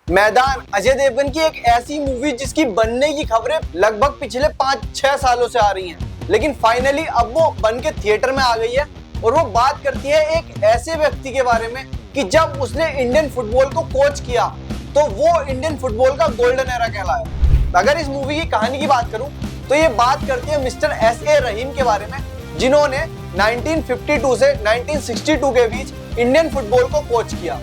मैदान अजय देवगन की एक ऐसी मूवी जिसकी बनने की खबरें लगभग पिछले 5-6 सालों से आ रही हैं, लेकिन फाइनली अब वो बन के थिएटर में आ गई है। और वो बात करती है एक ऐसे व्यक्ति के बारे में कि जब उसने इंडियन फुटबॉल को कोच किया तो वो इंडियन फुटबॉल का गोल्डन एरा कहलाया। अगर इस मूवी की कहानी की बात करूं तो ये बात करती है मिस्टर S.A. रहीम के बारे में, जिन्होंने 1952 से 1962 के बीच इंडियन फुटबॉल को कोच किया।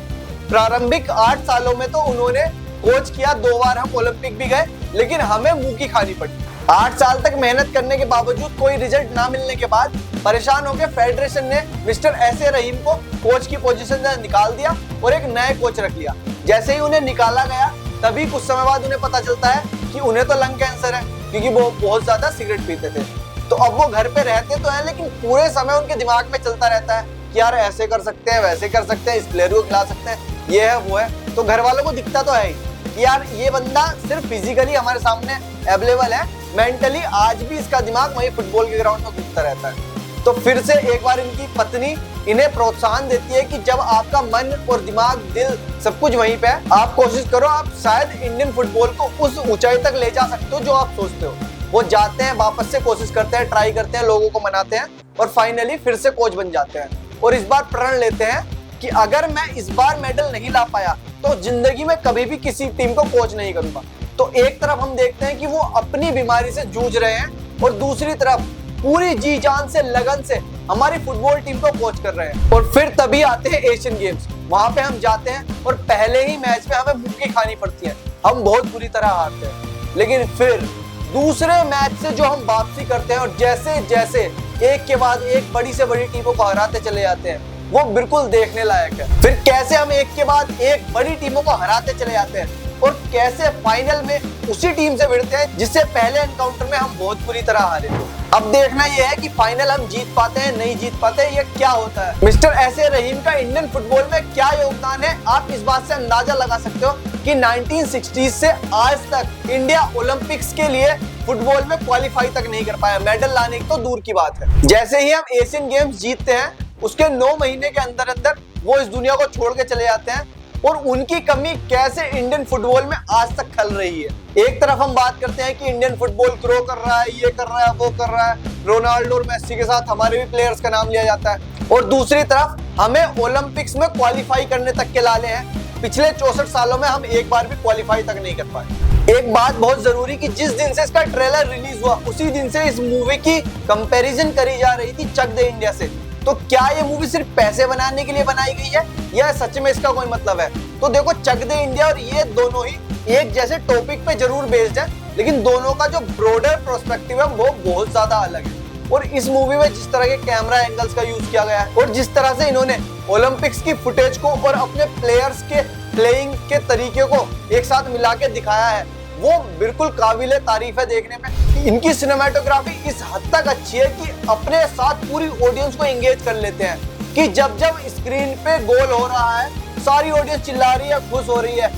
प्रारंभिक 8 सालों में तो उन्होंने कोच किया, 2 बार हम ओलंपिक भी गए, लेकिन हमें मुंह की खानी पड़ी। 8 साल तक मेहनत करने के बावजूद कोई रिजल्ट ना मिलने के बाद परेशान होकर फेडरेशन ने मिस्टर S.A. रहीम को कोच की पोजीशन से निकाल दिया और एक नए कोच रख लिया। जैसे ही उन्हें निकाला गया तभी कुछ समय बाद उन्हें पता चलता है कि उन्हें तो लंग कैंसर है, क्योंकि वो बहुत ज्यादा सिगरेट पीते थे। तो अब वो घर पे रहते तो हैं, लेकिन पूरे समय उनके दिमाग में चलता रहता है कि यार ऐसे कर सकते हैं, वैसे कर सकते हैं, इस प्लेयर को खिला सकते हैं, ये है वो है। तो घर वालों को दिखता तो है ही कि यार ये बंदा सिर्फ फिजिकली हमारे सामने अवेलेबल है, मेंटली आज भी इसका दिमाग वही फुटबॉल के ग्राउंड में घूमता रहता है। तो फिर से एक बार इनकी पत्नी इन्हें प्रोत्साहन देती है कि जब आपका मन और दिमाग, दिल सब कुछ वहीं पे है, आप कोशिश करो, आप शायद इंडियन फुटबॉल को उस ऊंचाई तक ले जा सकते हो जो आप सोचते हो। वो जाते हैं, वापस से कोशिश करते हैं, ट्राई करते हैं, लोगों को मनाते हैं और फाइनली फिर से कोच बन जाते हैं। और इस बार प्रण लेते हैं कि अगर मैं इस बार मेडल नहीं ला पाया तो जिंदगी में कभी भी किसी टीम को कोच नहीं करूंगा। तो एक तरफ हम देखते हैं कि वो अपनी बीमारी से जूझ रहे हैं और दूसरी तरफ पूरी जी जान से, लगन से हमारी फुटबॉल टीम को कोच कर रहे हैं। और फिर तभी आते हैं एशियन गेम्स। वहां पे हम जाते हैं और पहले ही मैच में हमें मुंह की खानी पड़ती है, हम बहुत बुरी तरह हारते हैं। लेकिन फिर दूसरे मैच से जो हम वापसी करते हैं और जैसे जैसे एक के बाद एक बड़ी से बड़ी टीमों को हराते चले जाते हैं, वो बिल्कुल देखने लायक है। फिर कैसे हम एक के बाद एक बड़ी टीमों को हराते चले जाते हैं और कैसे फाइनल में उसी टीम से भिड़ते हैं जिससे पहले एनकाउंटर में हम बहुत बुरी तरह हारे थे। अब देखना यह है कि फाइनल हम जीत पाते हैं, नहीं जीत पाते, ये क्या होता है। Mister S.A. रहीम का इंडियन फुटबॉल में क्या योगदान है, आप इस बात से अंदाजा लगा सकते हो कि 1960 से आज तक इंडिया ओलंपिक्स के लिए फुटबॉल में क्वालिफाई तक नहीं कर पाया, मेडल लाने की तो दूर की बात है। जैसे ही हम एशियन गेम्स जीतते हैं उसके 9 महीने के अंदर अंदर वो इस दुनिया को छोड़ के चले जाते हैं और उनकी कमी कैसे इंडियन फुटबॉल में आज तक खल रही है। एक तरफ हम बात करते हैं कि इंडियन फुटबॉल ग्रो कर रहा है, ये कर रहा है, वो कर रहा है, रोनाल्डो और मेसी के साथ हमारे भी प्लेयर्स का नाम लिया जाता है, और दूसरी तरफ हमें ओलंपिक्स में क्वालिफाई करने तक के लाले हैं। पिछले 64 सालों में हम एक बार भी क्वालिफाई तक नहीं कर पाए। एक बात बहुत जरूरी कि जिस दिन से इसका ट्रेलर रिलीज हुआ उसी दिन से इस मूवी की कंपैरिजन करी जा रही थी चक दे इंडिया से। तो क्या ये मूवी सिर्फ पैसे बनाने के लिए बनाई गई है या सच में इसका कोई मतलब है? तो देखो, चक दे इंडिया और ये दोनों ही एक जैसे टॉपिक पे जरूर बेस्ड है, लेकिन दोनों का जो ब्रॉडर पर्सपेक्टिव है वो बहुत ज्यादा अलग है। और इस मूवी में जिस तरह के कैमरा एंगल्स का यूज किया गया है और जिस तरह से इन्होंने ओलंपिक्स की फुटेज को और अपने प्लेयर्स के प्लेइंग के तरीके को एक साथ मिला के दिखाया है, वो बिल्कुल काबिले तारीफ है देखने में। इनकी सिनेमेटोग्राफी इस हद तक अच्छी है कि अपने साथ पूरी ऑडियंस को एंगेज कर लेते हैं कि जब जब स्क्रीन पे गोल हो रहा है सारी ऑडियंस चिल्ला रही है, खुश हो रही है।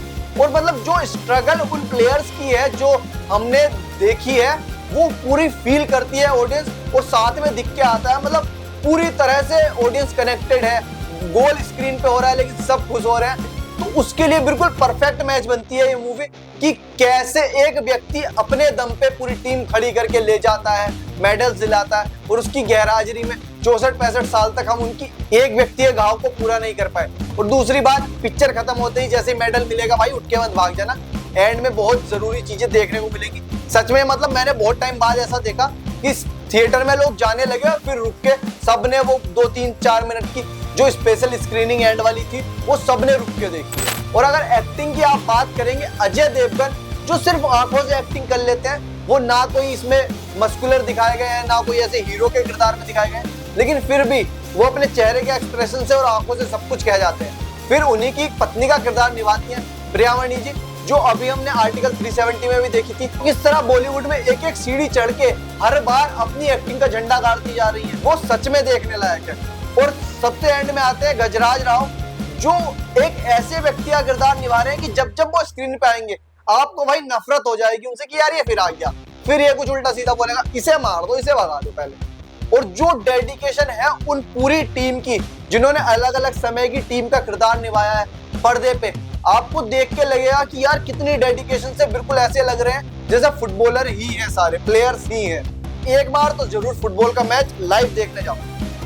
और मतलब जो स्ट्रगल उन प्लेयर्स की है जो हमने देखी है वो पूरी फील करती है ऑडियंस, और साथ में दिख के आता है, मतलब पूरी तरह से ऑडियंस कनेक्टेड है। गोल स्क्रीन पे हो रहा है लेकिन सब खुश हो रहे हैं, तो उसके लिए बिल्कुल परफेक्ट मैच बनती है ये मूवी कि कैसे एक व्यक्ति अपने दम पे पूरी टीम खड़ी करके ले जाता है, मेडल्स दिलाता है, और उसकी गैरहाजिरी में 64-65 साल तक हम उनकी एक व्यक्ति के घाव को पूरा नहीं कर पाए। और दूसरी बात, पिक्चर खत्म होते ही जैसे मेडल मिलेगा भाई उठ के मत भाग जाना, एंड में बहुत जरूरी चीजें देखने को मिलेंगी। सच में मतलब मैंने बहुत टाइम बाद ऐसा देखा कि थिएटर में लोग जाने लगे और फिर रुक के सबने वो 2-3-4 मिनट की जो स्पेशल स्क्रीनिंग एंड वाली थी वो सबने रुक के देखी। और अगर एक्टिंग की आप बात करेंगे, अजय देवगन जो सिर्फ आंखों से एक्टिंग कर लेते हैं, वो ना कोई इसमें मस्कुलर दिखाए गए हैं, ना कोई ऐसे हीरो के किरदार में दिखाए गए हैं, लेकिन फिर भी वो अपने चेहरे के एक्सप्रेशन से और आंखों से सब कुछ कह जाते हैं। फिर उन्हीं की पत्नी का किरदार निभाती हैं प्रियामणि जी, जो अभी हमने आर्टिकल 370 में भी देखी थी। किस तरह बॉलीवुड में एक एक सीढ़ी चढ़ के हर बार अपनी एक्टिंग का झंडा गाड़ती जा रही है, वो सच में देखने लायक है। और सबसे एंड में आते हैं गजराज राव, जो एक ऐसे व्यक्ति का किरदार निभा रहे हैं कि जब जब वो स्क्रीन पे आएंगे आपको भाई नफरत हो जाएगी उनसे कि यार ये फिर आ गया, फिर ये कुछ उल्टा सीधा बोलेगा, इसे मार दो, इसे भगा दो पहले। और जो डेडिकेशन है उन पूरी टीम की जिन्होंने अलग अलग समय की टीम का किरदार निभाया है, पर्दे पे आपको देख के लगेगा कि यार कितनी डेडिकेशन से, बिल्कुल ऐसे लग रहे हैं जैसे फुटबॉलर ही है, सारे प्लेयर्स ही हैं। एक बार तो जरूर फुटबॉल का मैच लाइव देखने जाओ।